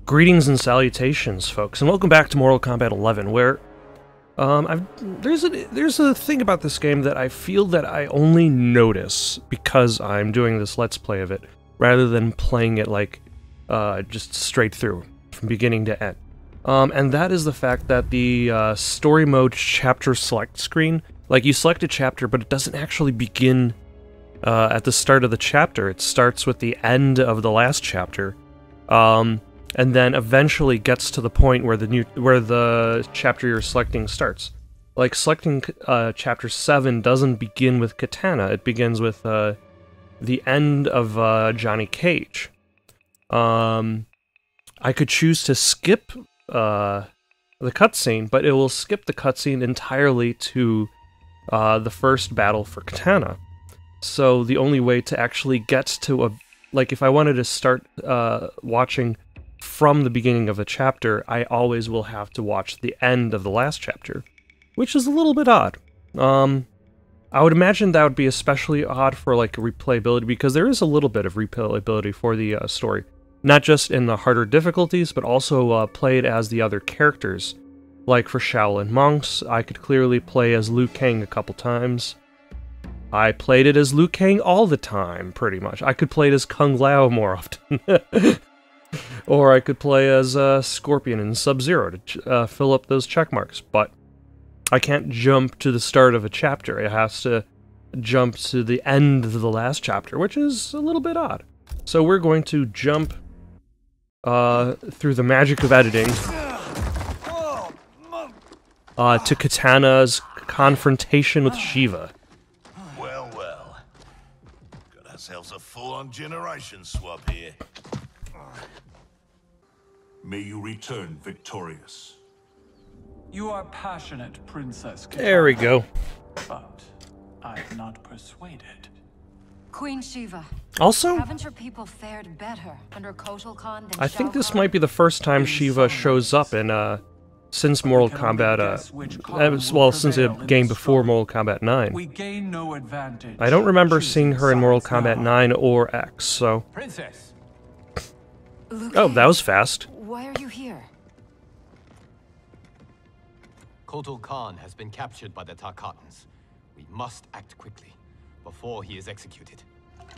Greetings and salutations, folks, and welcome back to Mortal Kombat 11, where there's a thing about this game that I feel that I only notice because I'm doing this Let's Play of it, rather than playing it like just straight through, from beginning to end. And that is the fact that the story mode chapter select screen, like you select a chapter, but it doesn't actually begin at the start of the chapter. It starts with the end of the last chapter. And then eventually gets to the point where the chapter you're selecting starts. Like selecting chapter 7 doesn't begin with Katana; it begins with the end of Johnny Cage. I could choose to skip the cutscene, but it will skip the cutscene entirely to the first battle for Katana. So the only way to actually get to like if I wanted to start watching from the beginning of a chapter, I always will have to watch the end of the last chapter, which is a little bit odd. I would imagine that would be especially odd for like replayability, because there is a little bit of replayability for the story. Not just in the harder difficulties, but also played as the other characters. Like for Shaolin monks, I could clearly play as Liu Kang a couple times. I played it as Liu Kang all the time, pretty much. I could play it as Kung Lao more often. Or I could play as Scorpion and Sub-Zero to fill up those check marks, but I can't jump to the start of a chapter. It has to jump to the end of the last chapter, which is a little bit odd. So we're going to jump through the magic of editing to Katana's confrontation with Shiva. Well, got ourselves a full-on generation swap here. May you return victorious. You are passionate, Princess Katana. There we go. But I'm not persuaded. Queen Shiva. Also, Haven't your people fared better under Kotal Khan than I think Shao this Kahn? might be the first time Shiva shows up in since Mortal Kombat since the game before Mortal Kombat 9. We gain no advantage. I don't remember seeing her in Mortal Kombat 9 or X, so... Princess. Oh, that was fast. Why are you here? Kotal Khan has been captured by the Tarkatans. We must act quickly, before he is executed.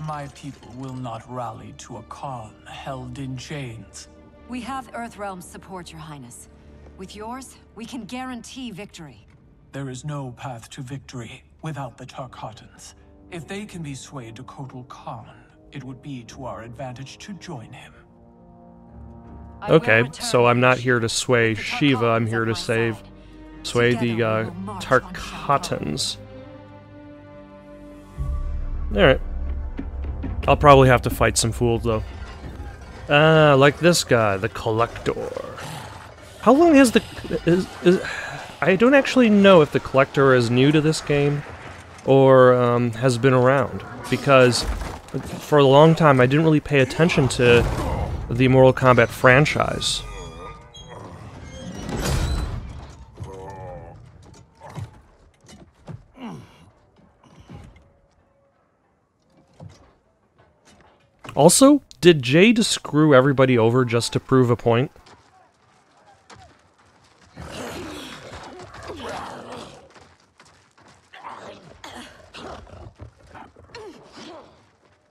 My people will not rally to a Khan held in chains. We have Earthrealm's support, Your Highness. With yours, we can guarantee victory. There is no path to victory without the Tarkatans. If they can be swayed to Kotal Khan, it would be to our advantage to join him. Okay, so I'm not here to sway Shiva, I'm here to sway the Tarkatans. Alright. I'll probably have to fight some fools, though. Like this guy, the Collector. How long has the... I don't actually know if the Collector is new to this game, or has been around, because for a long time I didn't really pay attention to the Mortal Kombat franchise. Also, did Jade screw everybody over just to prove a point?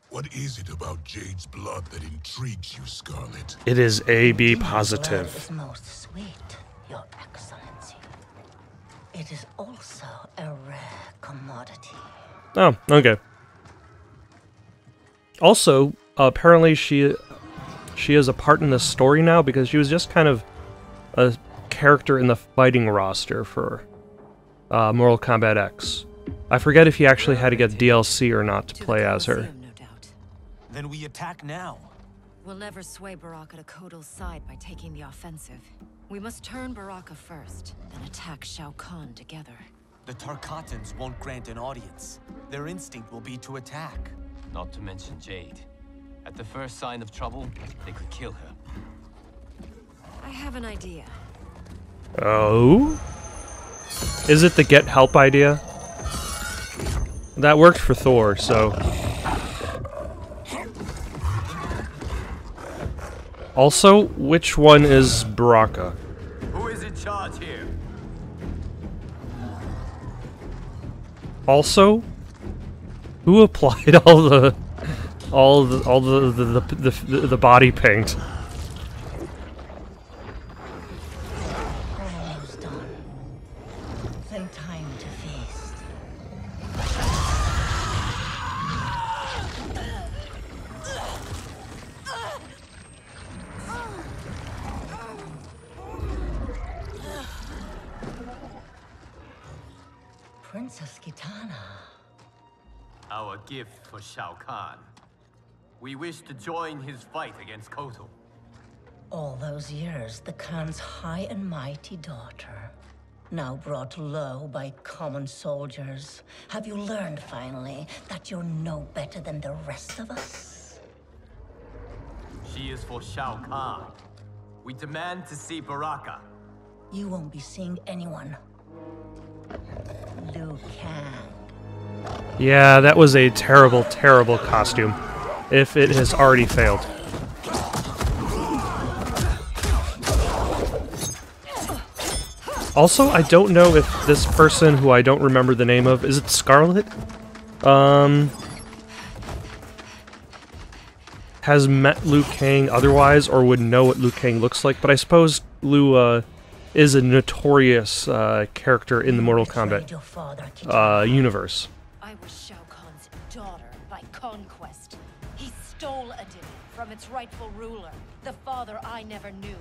What is it about Jade's blood that intrigues you, Scarlet? It is AB positive. Blood is most sweet, Your Excellency. It is also a rare commodity. Oh, okay. Also, apparently she has a part in the story now, because she was just kind of a character in the fighting roster for Mortal Kombat X. I forget if you actually had to get DLC or not to play as her. Then we attack now. We'll never sway Baraka to Kotal's side by taking the offensive. We must turn Baraka first, then attack Shao Kahn together. The Tarkatans won't grant an audience. Their instinct will be to attack. Not to mention Jade. At the first sign of trouble, they could kill her. I have an idea. Oh? Is it the get help idea? That worked for Thor, so... Also, which one is Baraka? Who is in charge here? Also, who applied all the body paint? Almost done. Then time to feast. Princess Kitana. Our gift for Shao Kahn. We wish to join his fight against Kotal. All those years, the Khan's high and mighty daughter. Now brought low by common soldiers. Have you learned, finally, that you're no better than the rest of us? She is for Shao Kahn. We demand to see Baraka. You won't be seeing anyone. Liu Kang. Yeah, that was a terrible, terrible costume. If it has already failed. Also, I don't know if this person, who I don't remember the name of, is it Scarlet? Has met Liu Kang otherwise, or would know what Liu Kang looks like, but I suppose Liu, is a notorious, character in the Mortal Kombat, universe. I was Shao Kahn's daughter by conquest. He stole a demon from its rightful ruler, the father I never knew.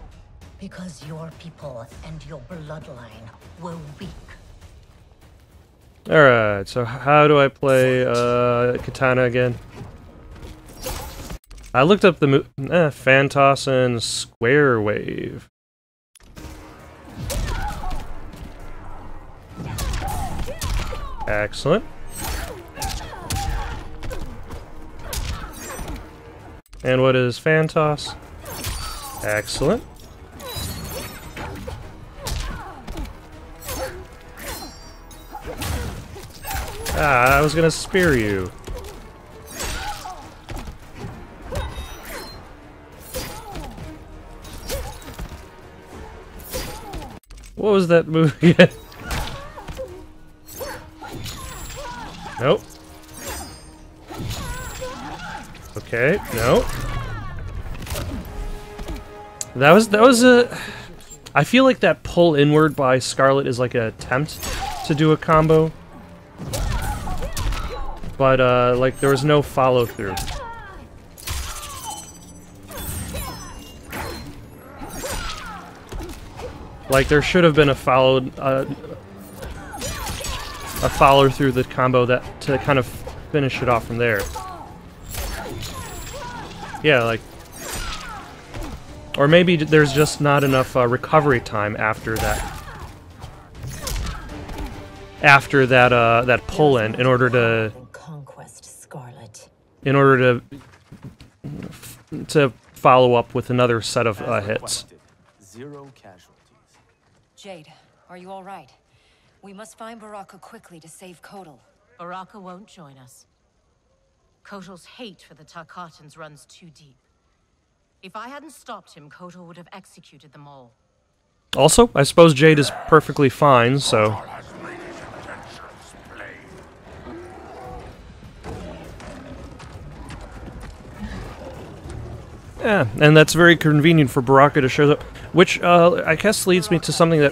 Because your people and your bloodline were weak. Alright, so how do I play, Katana again? I looked up the Phantos and Square Wave. Excellent. And what is Phantos? Excellent. Ah, I was gonna spear you. What was that move again? Nope. Okay, no. That was a... I feel like that pull inward by Scarlet is like an attempt to do a combo. But, like, there was no follow-through. Like, there should have been a follow-through the combo that to kind of finish it off from there. Yeah, like... Or maybe there's just not enough recovery time after that. After that, that pull-in, in order to... Conquest, Scarlet. In order to follow up with another set of hits. 0 casualties. Jade, are you all right? We must find Baraka quickly to save Kotal. Baraka won't join us. Kotal's hate for the Tarkatans runs too deep. If I hadn't stopped him, Kotal would have executed them all. Also, I suppose Jade is perfectly fine, so... Yeah, and that's very convenient for Baraka to show up, which, I guess leads me to something that...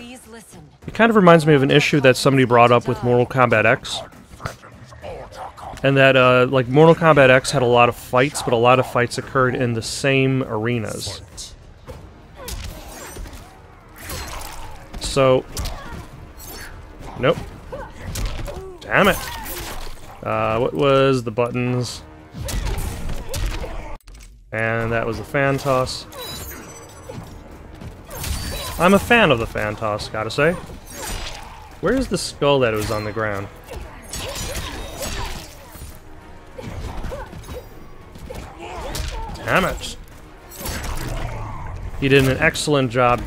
It kind of reminds me of an issue that somebody brought up with Mortal Kombat X. And that, like, Mortal Kombat X had a lot of fights, but a lot of fights occurred in the same arenas. So... Nope. Damn it! What was the buttons? And that was the Phantos. I'm a fan of the Phantos, gotta say. Where's the skull that was on the ground? Damn it. He did an excellent job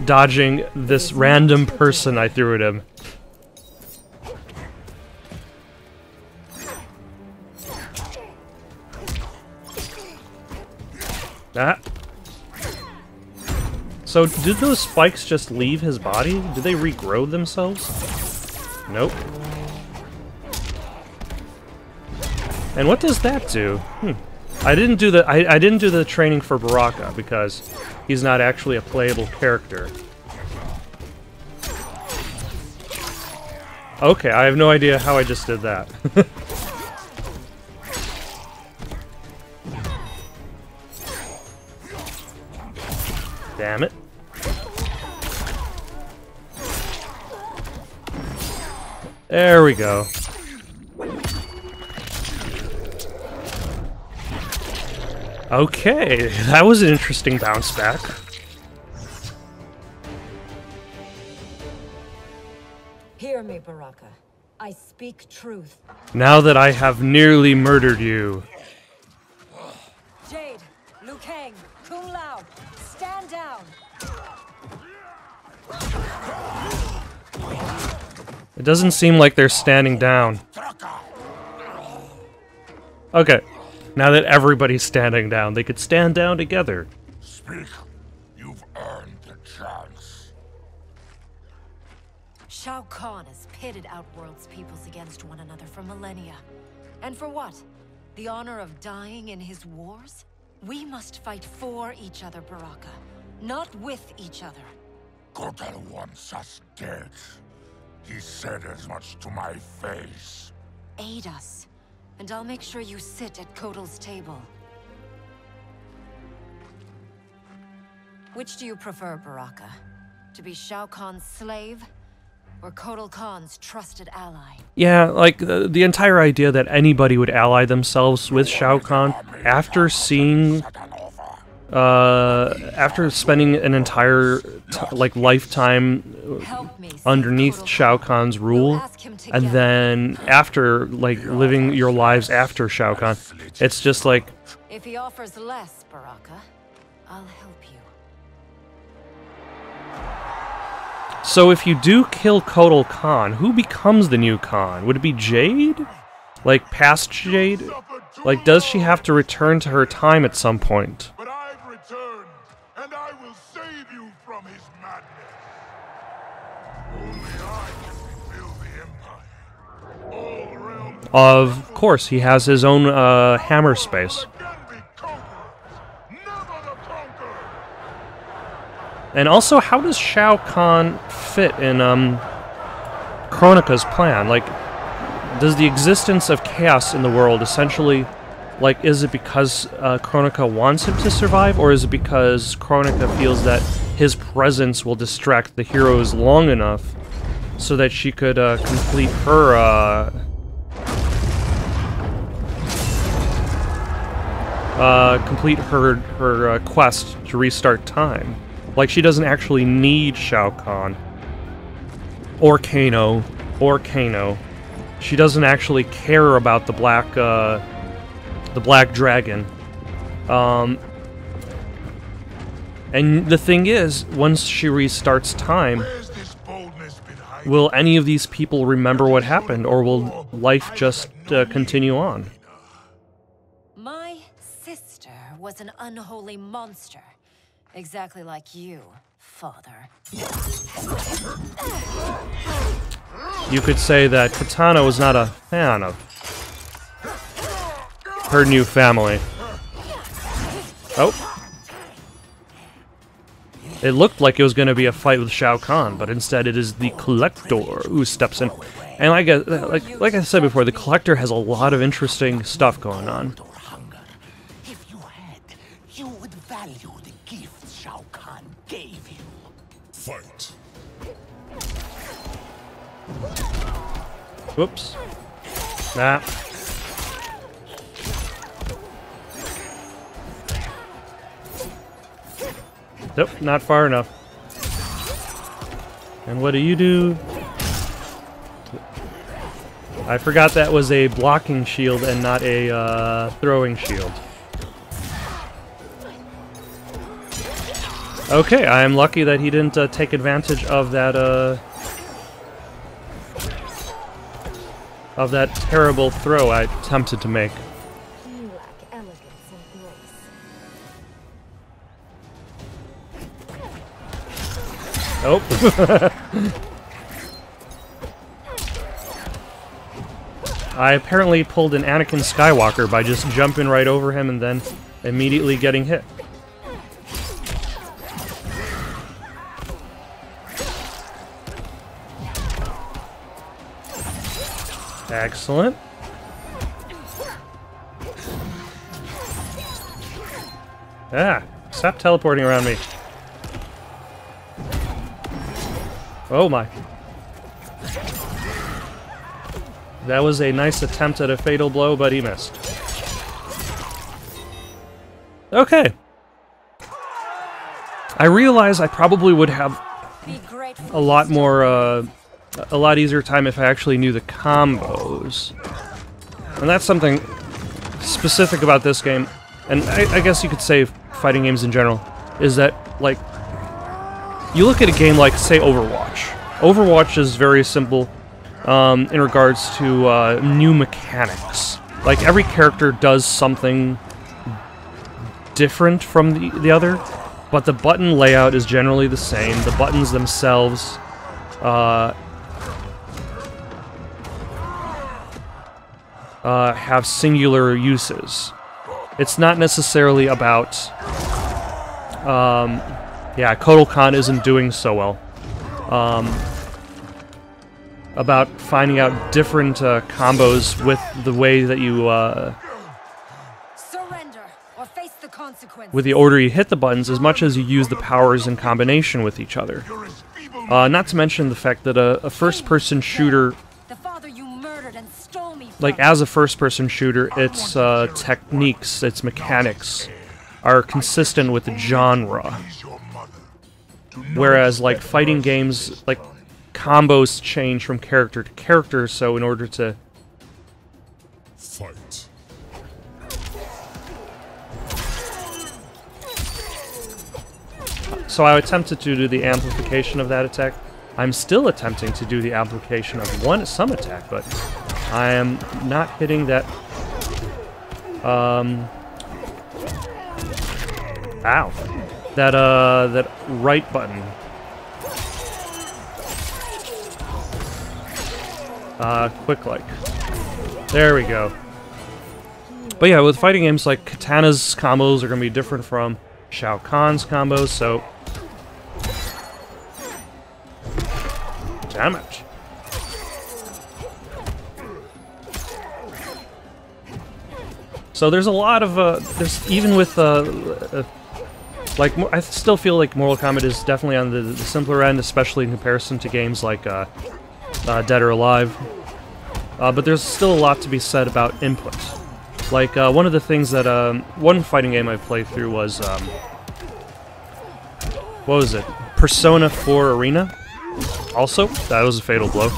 dodging this random person I threw at him. Ah. So, did those spikes just leave his body? Did they regrow themselves? Nope. And what does that do? I didn't do the I didn't do the training for Baraka because he's not actually a playable character. Okay, I have no idea how I just did that. Damn it. There we go. Okay, that was an interesting bounce back. Hear me, Baraka. I speak truth. Now that I have nearly murdered you. Jade, Liu Kang, Kung Lao, stand down. It doesn't seem like they're standing down. Okay, now that everybody's standing down, they could stand down together. Speak. You've earned the chance. Shao Kahn has pitted Outworld's peoples against one another for millennia. And for what? The honor of dying in his wars? We must fight for each other, Baraka, not with each other. Kotal wants us dead. He said as much to my face. Aid us, and I'll make sure you sit at Kotal's table. Which do you prefer, Baraka? To be Shao Kahn's slave, or Kotal Khan's trusted ally? Yeah, like, the entire idea that anybody would ally themselves with Shao Kahn after seeing... after spending an entire, lifetime underneath Shao Kahn's rule, and then after, living your lives after Shao Kahn, it's just like... If he offers less, Baraka, I'll help you. So if you do kill Kotal Khan, who becomes the new Khan? Would it be Jade? Like, past Jade? Like, does she have to return to her time at some point? But I've returned, and I will save you from his madness. Only I can rebuild the Empire. All realms... Of course, he has his own, hammer space. And also, how does Shao Kahn fit in, Kronika's plan? Like, does the existence of chaos in the world essentially, like, is it because Kronika wants him to survive, or is it because Kronika feels that his presence will distract the heroes long enough so that she could complete her quest to restart time? Like, she doesn't actually need Shao Kahn. Or Kano. She doesn't actually care about the black dragon. And the thing is, once she restarts time, will any of these people remember what happened, or will life just continue on? My sister was an unholy monster. Exactly like you, father. You could say that Katana was not a fan of her new family. Oh. It looked like it was going to be a fight with Shao Kahn, but instead it is the Collector who steps in. And like I said before, the Collector has a lot of interesting stuff going on. If you had, you would value the gifts Shao Kahn gave you. Fight. Whoops. Nah. Nope, not far enough. And what do you do? I forgot that was a blocking shield and not a throwing shield. Okay, I am lucky that he didn't take advantage of that terrible throw I attempted to make. You lack elegance and grace. Oh. I apparently pulled an Anakin Skywalker by just jumping right over him and then immediately getting hit. Excellent. Ah, stop teleporting around me. Oh my. That was a nice attempt at a fatal blow, but he missed. Okay. I realize I probably would have a lot more, a lot easier time if I actually knew the combos. And that's something specific about this game, and I guess you could say fighting games in general, is that, like, you look at a game like, say, Overwatch. Overwatch is very simple in regards to new mechanics. Like, every character does something different from the other, but the button layout is generally the same. The buttons themselves have singular uses. It's not necessarily about... yeah, Kotal Khan isn't doing so well. About finding out different combos with the way that you... Surrender or face the consequences. with the order you hit the buttons, as much as you use the powers in combination with each other. Not to mention the fact that a first-person shooter... The father you murdered and stole me from. Like, as a first-person shooter, its techniques, its mechanics, are consistent with the genre. Whereas, like, fighting games, like, combos change from character to character, so in order to... Fight. So I attempted to do the amplification of that attack. I'm still attempting to do the amplification of some attack, but I am not hitting that... Ow. That right button. Quick like. There we go. But yeah, with fighting games, like, Katana's combos are going to be different from Shao Kahn's combos, so... Damn it. So there's a lot of, there's, even with, like, I still feel like Mortal Kombat is definitely on the simpler end, especially in comparison to games like, Dead or Alive. But there's still a lot to be said about input. Like, one of the things that, one fighting game I played through was, what was it? Persona 4 Arena? Also, that was a fatal blow.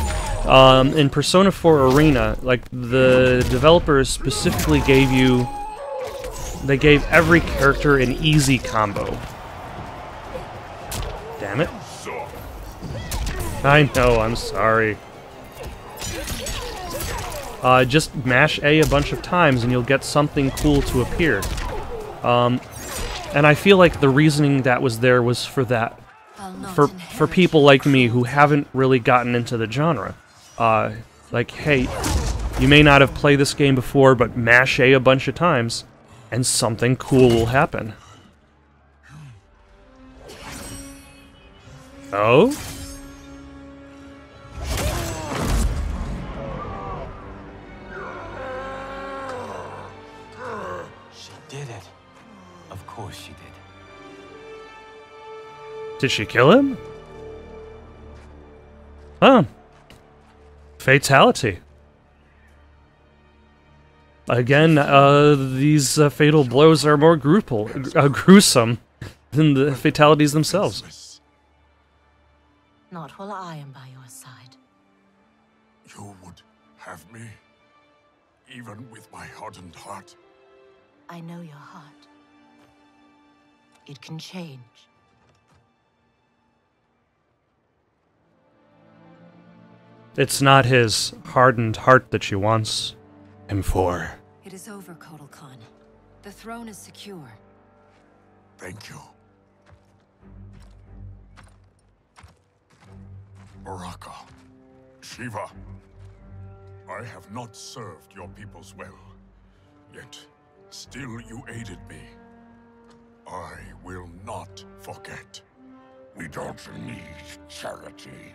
In Persona 4 Arena, like, the developers specifically gave you... They gave every character an easy combo. Damn it. I know, I'm sorry. Just mash A a bunch of times and you'll get something cool to appear. And I feel like the reasoning that was there was for that. For people like me who haven't really gotten into the genre. Like, hey, you may not have played this game before, but mash A a bunch of times, and something cool will happen. Oh? She did it. Of course she did. Did she kill him? Huh. Fatality. Again, these fatal blows are more gruesome than the fatalities themselves. Not while I am by your side. You would have me, even with my hardened heart. I know your heart. It can change. It's not his hardened heart that she wants him for. It is over, Kotal Khan. The throne is secure. Thank you. Baraka. Shiva. I have not served your peoples well. Yet, still you aided me. I will not forget. We don't need charity.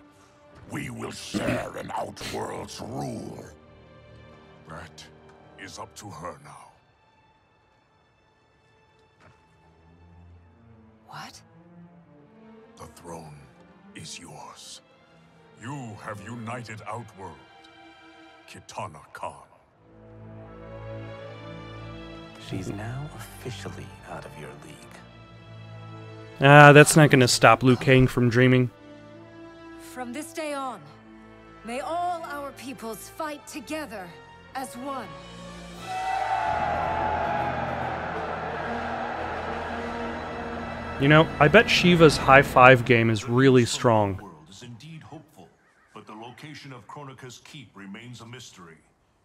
We will share in Outworld's rule. That is up to her now. What? The throne is yours. You have united Outworld, Kitana Khan. She's now officially out of your league. Ah, that's not gonna stop Liu Kang from dreaming. From this day on, may all our peoples fight together as one. You know, I bet Shiva's high five game is really strong. The world is indeed hopeful, but the location of Kronika's keep remains a mystery.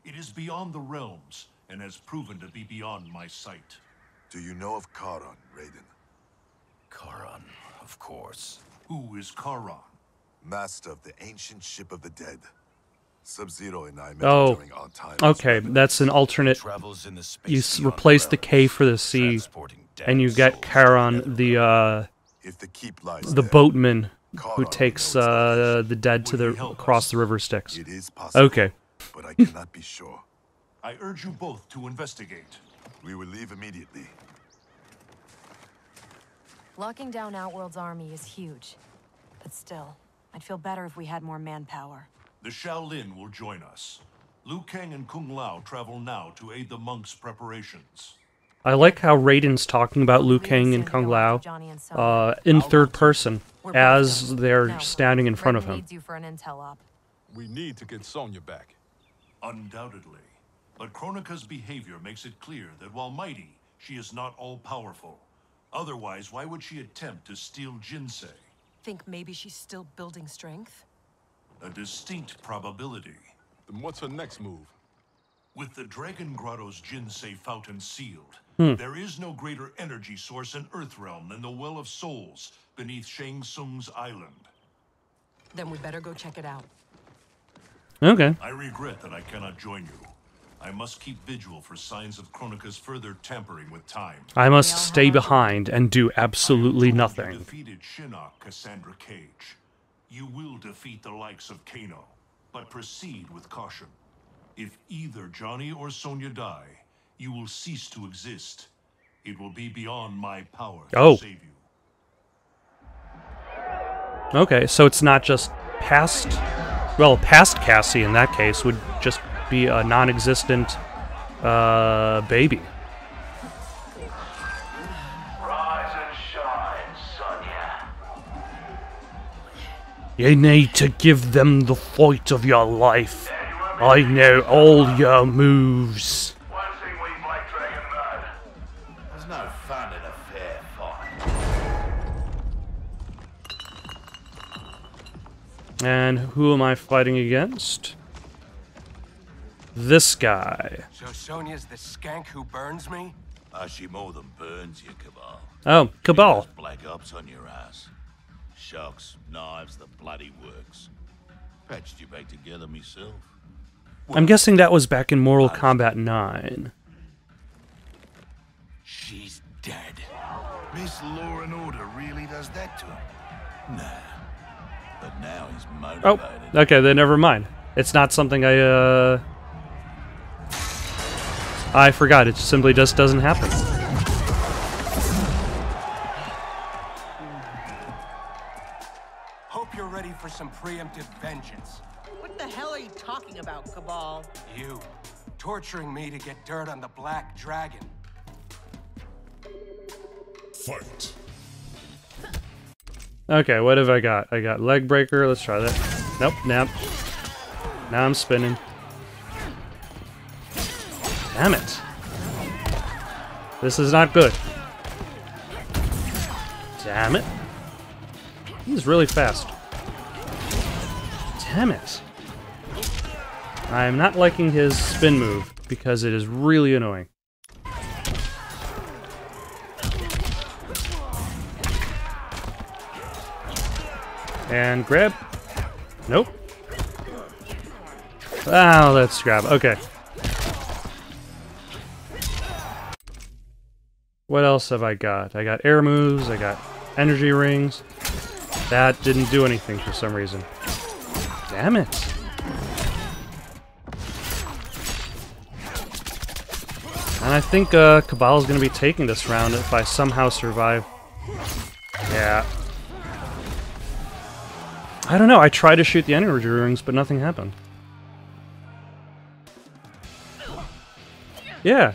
It is beyond the realms, and has proven to be beyond my sight. Do you know of Charon, Raiden? Charon, of course. Who is Charon? Master of the ancient ship of the dead. Sub-Zero and I met Oh, during our time. okay, that's an alternate. You replace the K for the C, and you get Charon, the boatman who takes the dead to the across the river Styx. It is possible, Okay. but I cannot be sure. I urge you both to investigate. We will leave immediately. Locking down Outworld's army is huge. But still, I'd feel better if we had more manpower. The Shaolin will join us. Liu Kang and Kung Lao travel now to aid the monks' preparations. I like how Raiden's talking about Liu Kang and Kung Lao in third person as they're standing in front of him. We need to get Sonya back. Undoubtedly. But Kronika's behavior makes it clear that while mighty, she is not all-powerful. Otherwise, why would she attempt to steal Jinsei? Think maybe she's still building strength? A distinct probability. Then what's her next move? With the Dragon Grotto's Jinsei fountain sealed, Hmm. there is no greater energy source in Earthrealm than the Well of Souls beneath Shang Tsung's island. Then we better go check it out. Okay. I regret that I cannot join you. I must keep vigil for signs of Kronika's further tampering with time. I must stay behind and do absolutely You nothing. defeated Shinnok, Cassandra Cage. You will defeat the likes of Kano, but proceed with caution. If either Johnny or Sonya die, you will cease to exist. It will be beyond my power to save you. Okay, so it's not just past... Well, past Cassie in that case would just be a non-existent baby. Rise and shine, Sonya. You need to give them the fight of your life. I know all your moves. One thing we Black Dragon know. There's no fun in a fair fight. And who am I fighting against? This guy. So Sonya's the skank who burns me? She more than burns you, Cabal. Oh, Cabal. She does black ops on your ass. Shocks, knives, the bloody works. Patched you back together myself. I'm guessing that was back in Mortal Kombat 9. She's dead. Miss Law and Order really does that to him? Nah. But now he's Oh, motivated. okay, then never mind. It's not something I forgot. It simply just doesn't happen. Hope you're ready for some preemptive vengeance. What the hell are you talking about, Cabal? You, torturing me to get dirt on the Black Dragon. Fight. Okay, what have I got? I got leg breaker. Let's try that. Nope, nap. Now I'm spinning. Damn it. This is not good. Damn it. He's really fast. Damn it. I'm not liking his spin move because it is really annoying. And grab. Nope. Oh, let's grab. Okay. What else have I got? I got air moves, I got energy rings. That didn't do anything for some reason. Damn it. And I think Cabal's gonna be taking this round if I somehow survive. Yeah. I don't know, I tried to shoot the energy rings, but nothing happened. Yeah.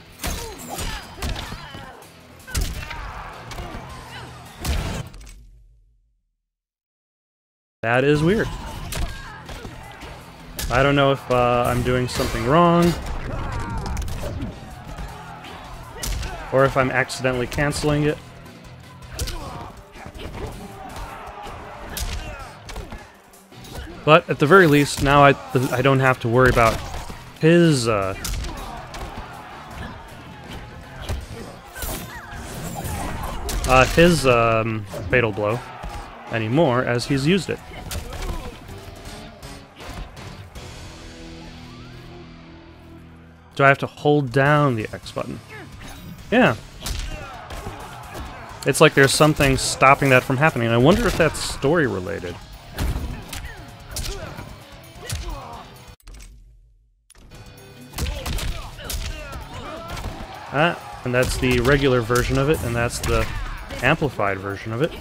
That is weird. I don't know if I'm doing something wrong, or if I'm accidentally canceling it. But at the very least, now I don't have to worry about his fatal blow anymore, as he's used it. Do I have to hold down the X button? Yeah. It's like there's something stopping that from happening. I wonder if that's story related. And that's the regular version of it, and that's the amplified version of it.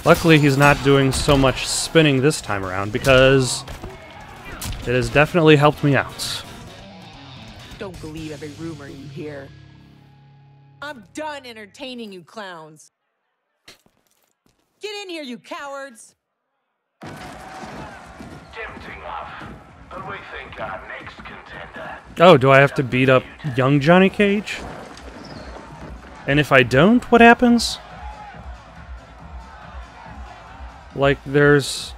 Luckily, he's not doing so much spinning this time around, because it has definitely helped me out. Don't believe every rumor you hear. I'm done entertaining you clowns. Get in here, you cowards! Tempting enough, but we think our next contender. Oh, do I have to beat up young Johnny Cage? And if I don't, what happens? Like, there's...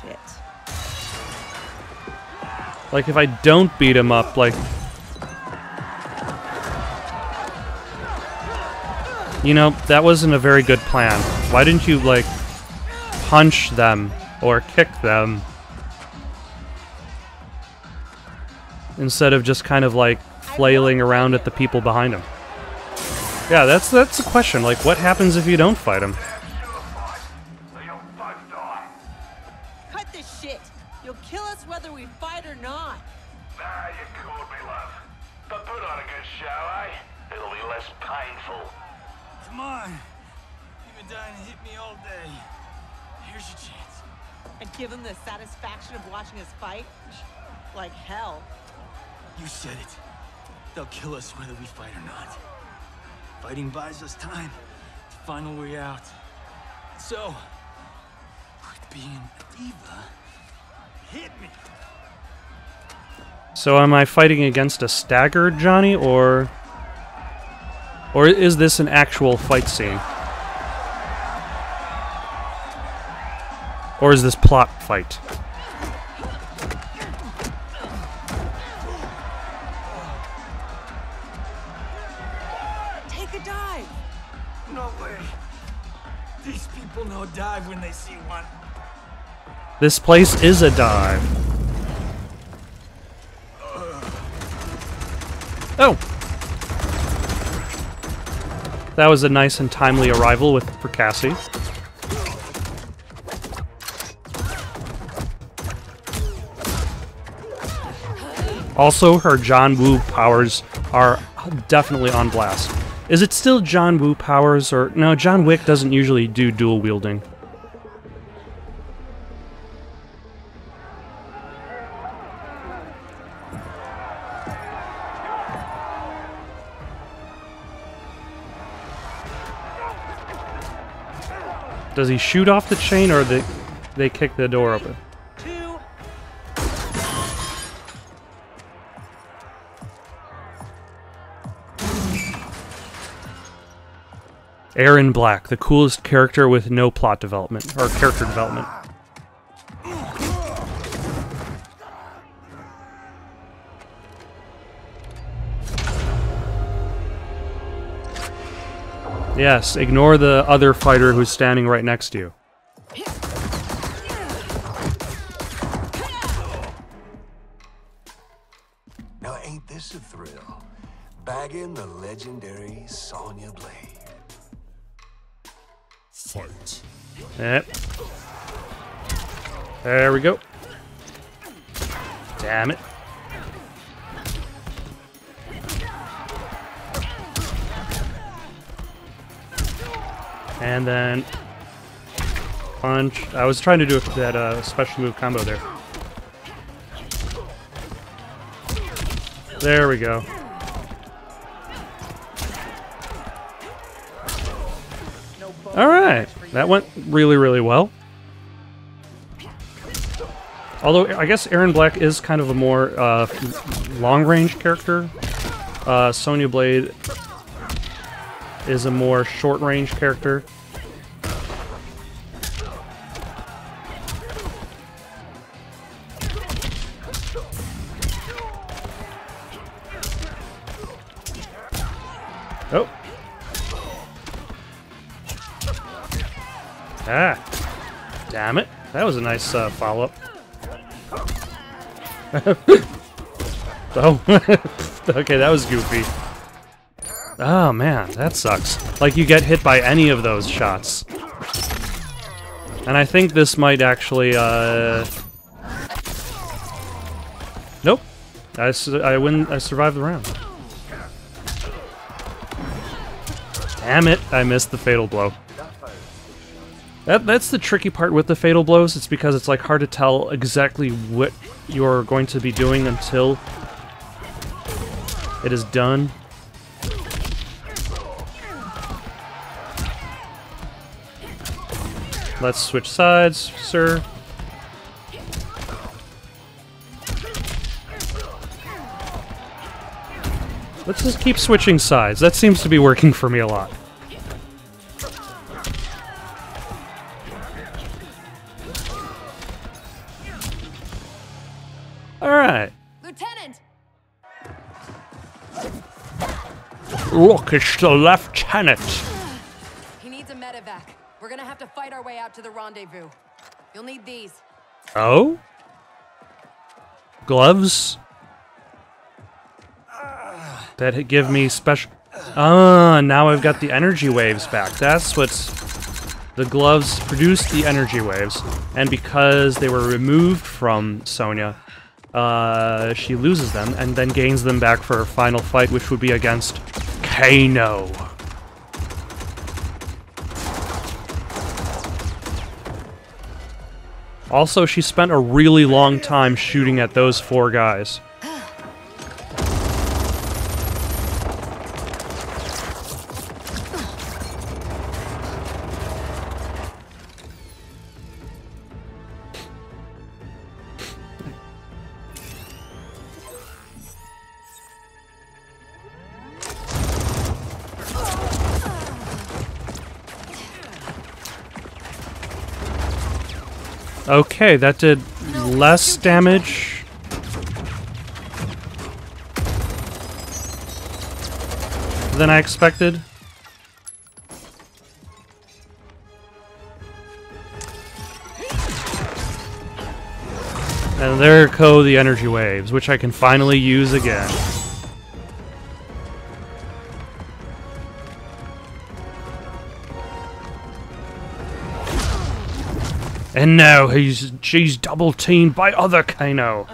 Shit. Like, if I don't beat him up, like... You know, that wasn't a very good plan. Why didn't you, like, punch them or kick them? Instead of just kind of, like, flailing around at the people behind him. Yeah, that's the question. Like, what happens if you don't fight him? Cut this shit! You'll kill us whether we fight or not! Ah, you called me, love. But put on a good show, eh? It'll be less painful. Come on. You've been dying to hit me all day. Here's your chance. And give them the satisfaction of watching us fight? Like hell. You said it. They'll kill us whether we fight or not. Fighting buys us time to find a way out. So, quit being a diva. Hit me. So am I fighting against a staggered Johnny, or is this an actual fight scene? Or is this plot fight? Take a dive! No way. These people know dive when they see one. This place is a dive. Oh! That was a nice and timely arrival for Cassie. Also, her John Woo powers are definitely on blast. Is it still John Woo powers, or... No, John Wick doesn't usually do dual wielding. Does he shoot off the chain, or they kick the door open? Aaron Black, the coolest character with no plot development, or character development. Yes, ignore the other fighter who's standing right next to you. Now ain't this a thrill? Bagging the legendary Sonya Blade. Fight. Yep. There we go. Damn it. And then punch. I was trying to do that special move combo there. There we go. Alright, that went really, really well. Although, I guess Erron Black is kind of a more long-range character. Sonya Blade is a more short-range character. Oh. Ah. Damn it. That was a nice follow-up. Oh. Okay, that was goofy. Oh, man. That sucks. Like, you get hit by any of those shots. And I think this might actually, Nope. I survived the round. Damn it, I missed the fatal blow. That's the tricky part with the fatal blows. It's because it's like hard to tell exactly what you're going to be doing until it is done. Let's switch sides, sir. Let's just keep switching sides. That seems to be working for me a lot. Alright. Lieutenant! Look, it's the lieutenant. He needs a medevac. We're gonna have to fight our way out to the rendezvous. You'll need these. Oh? Gloves? That give me special... Ah, now I've got the energy waves back. That's what's... The gloves produce the energy waves. And because they were removed from Sonya, she loses them and then gains them back for her final fight, which would be against Kano. Also, she spent a really long time shooting at those 4 guys. Okay, that did less damage. Than I expected. And there go the energy waves, which I can finally use again. And now she's double-teamed by other Kano.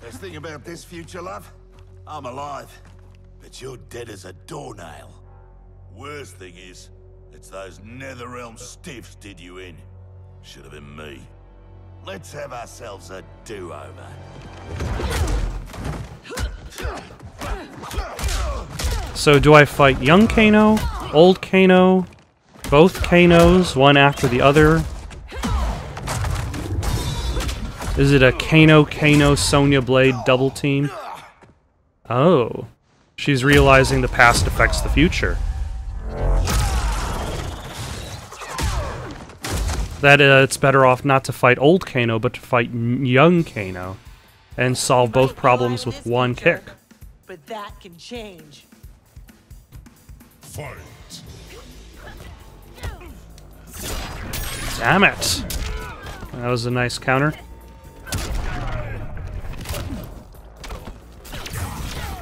Best thing about this future, love? I'm alive, but you're dead as a doornail. Worst thing is, it's those Netherrealm stiffs did you in. Should have been me. Let's have ourselves a do-over. So do I fight young Kano, old Kano, both Kanos, one after the other? Is it a Kano Sonya Blade double team? Oh. She's realizing the past affects the future. That it's better off not to fight old Kano, but to fight young Kano. And solve both problems with one kick. But that can change. Fight. Damn it! That was a nice counter.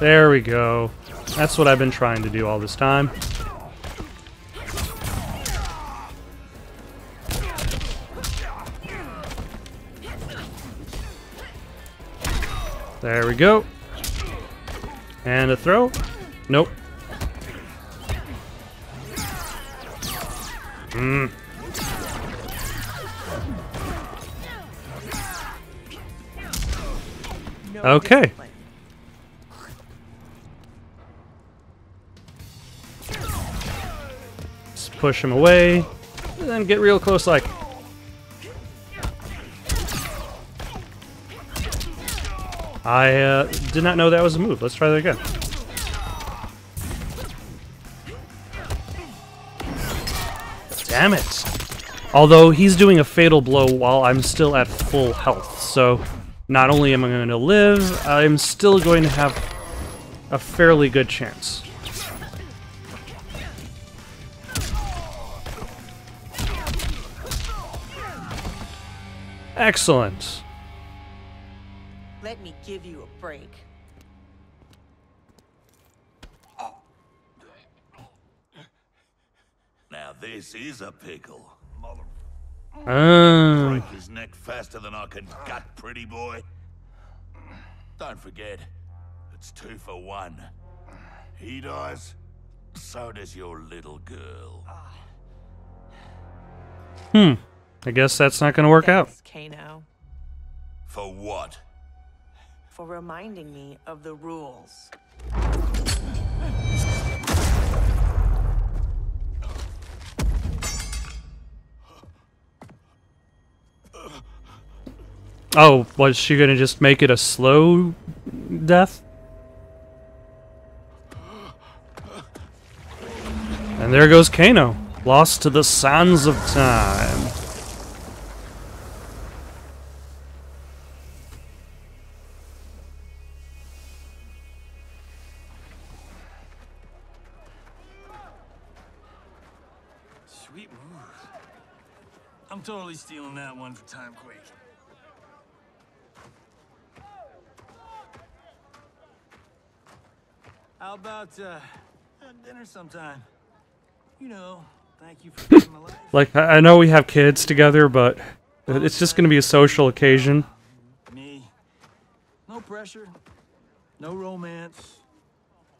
There we go. That's what I've been trying to do all this time. There we go. And a throw. Nope. Okay. Let's push him away, and then get real close like. I did not know that was a move. Let's try that again. Damn it. Although he's doing a fatal blow while I'm still at full health, so not only am I going to live, I'm still going to have a fairly good chance. Excellent. Let me give you a break. Now this is a pickle. Ah. Break his neck faster than I can gut, pretty boy. Don't forget, it's 2 for 1. He dies, so does your little girl. I guess that's not going to work out. Kano, For what? for reminding me of the rules. Oh, was she going to just make it a slow death? And there goes Kano, lost to the sands of time. Sweet move. I'm totally stealing that one for Timequake. How about dinner sometime? You know, thank you for saving my life. Like, I know we have kids together, but it's just going to be a social occasion. Me. No pressure. No romance.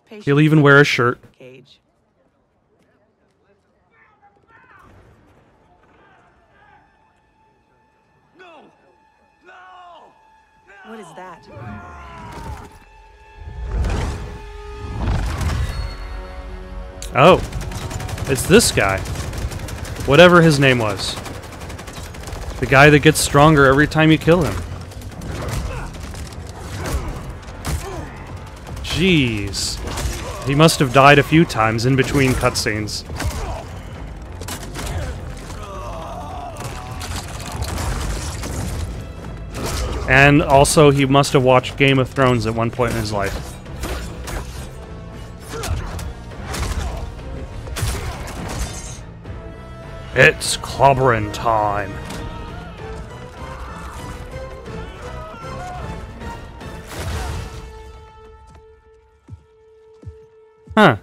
He'll even wear a shirt. Cage. No! No! What is that? Oh, it's this guy. Whatever his name was. The guy that gets stronger every time you kill him. Jeez. He must have died a few times in between cutscenes. And also, he must have watched Game of Thrones at one point in his life. It's clobbering time. Huh.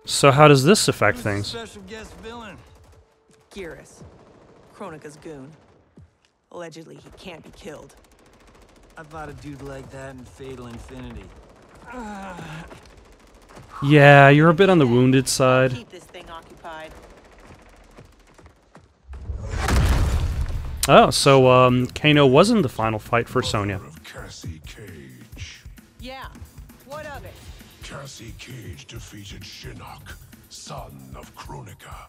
So how does this affect things? Special guest villain. Geras, Kronika's goon. Allegedly, he can't be killed. I fought a dude like that in Fatal Infinity. Yeah, you're a bit on the wounded side. Keep this thing occupied. Oh, so Kano wasn't the final fight for Sonya. Cassie Cage. Yeah, what of it? Cassie Cage defeated Shinnok, son of Kronika.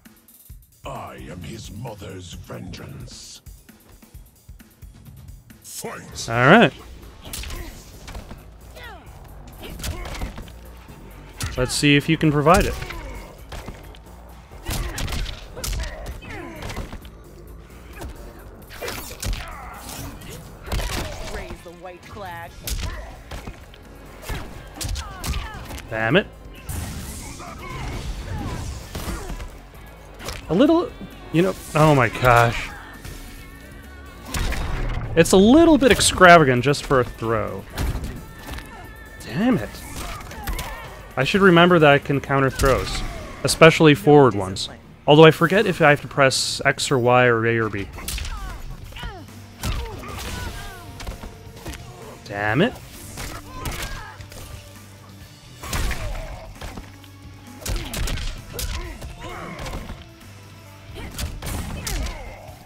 I am his mother's vengeance. Fight! All right. Let's see if you can provide it. Raise the white flag. Damn it. A little, you know, oh my gosh. It's a little bit extravagant just for a throw. Damn it. I should remember that I can counter throws, especially forward ones. Although I forget if I have to press X or Y or A or B. Damn it.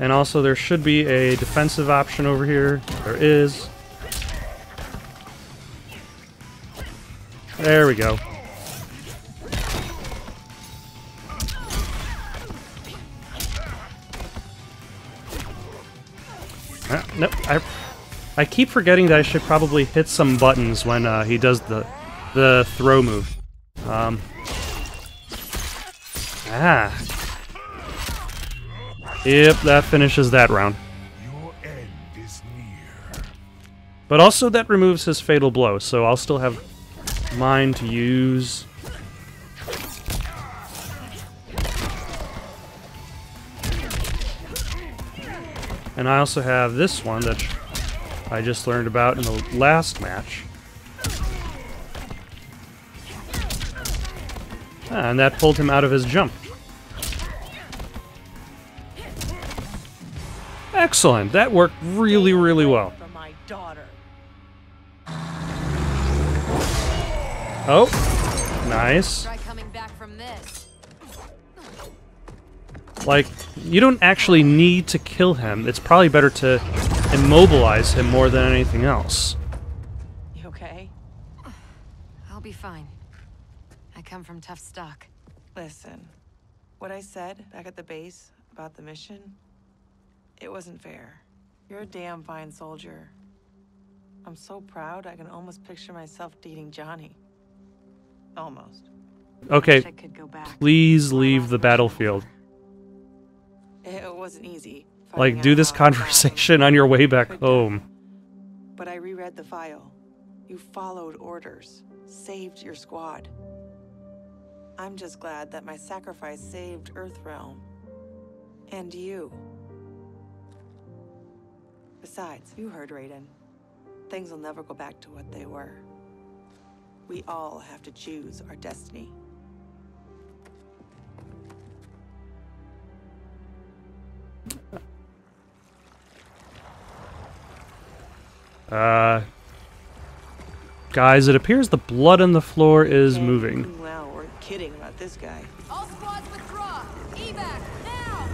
And also there should be a defensive option over here. There is. There we go. Nope. I keep forgetting that I should probably hit some buttons when he does the throw move. Yep, that finishes that round. Your end is near. But also that removes his fatal blow, so I'll still have mine to use. And I also have this one that I just learned about in the last match. And that pulled him out of his jump. Excellent. That worked really, really well. Oh, nice. Try coming back from this. Like, you don't actually need to kill him. It's probably better to immobilize him more than anything else. You okay? I'll be fine. I come from tough stock. Listen, what I said back at the base about the mission, it wasn't fair. You're a damn fine soldier. I'm so proud I can almost picture myself dating Johnny. Almost. Okay, please leave the battlefield. It wasn't easy. Like, do this conversation on your way back home. But I reread the file. You followed orders, saved your squad. I'm just glad that my sacrifice saved Earthrealm. And you. Besides, you heard Raiden. Things will never go back to what they were. We all have to choose our destiny. Guys, it appears the blood on the floor is moving. Wow, we're kidding about this guy. All squads withdraw! Evac, now!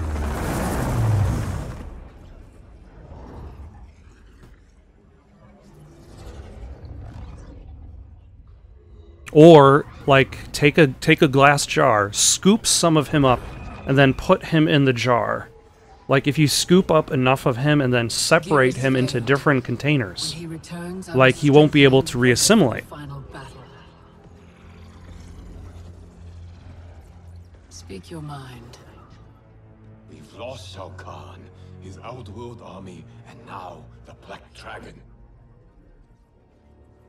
Or, like, take a glass jar, scoop some of him up, and then put him in the jar. Like, if you scoop up enough of him and then separate him into different containers, like, he won't be able to reassimilate. Speak your mind. We've lost Shao Kahn, his outworld army, and now the Black Dragon.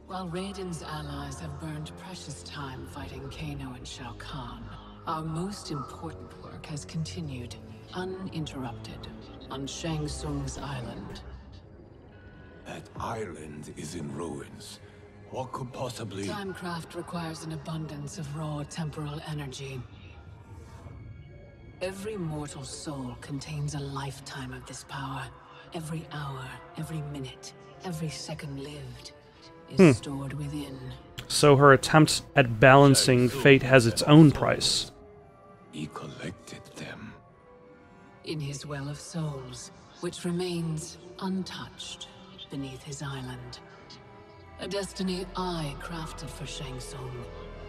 While Raiden's allies have burned precious time fighting Kano and Shao Kahn, our most important work has continued, uninterrupted, on Shang Tsung's island. That island is in ruins. What could possibly... Timecraft requires an abundance of raw temporal energy. Every mortal soul contains a lifetime of this power. Every hour, every minute, every second lived is stored within. So her attempt at balancing fate has its own price. He collected them. In his well of souls, which remains untouched beneath his island. A destiny I crafted for Shang Tsung.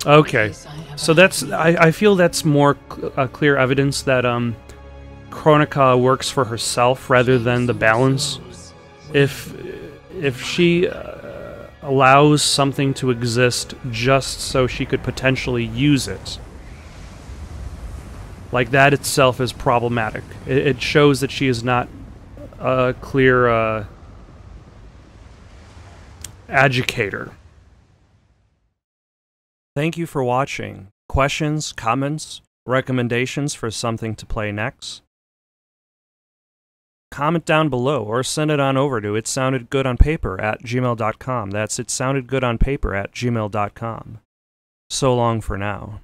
Okay, so that's I feel that's more clear evidence that Kronika works for herself rather than the balance. If she allows something to exist just so she could potentially use it, like that itself is problematic. It shows that she is not a clear educator. Thank you for watching. Questions, comments, Recommendations for something to play next? Comment down below or send it on over to itsoundedgoodonpaper@gmail.com. That's itsoundedgoodonpaper@gmail.com. So long for now.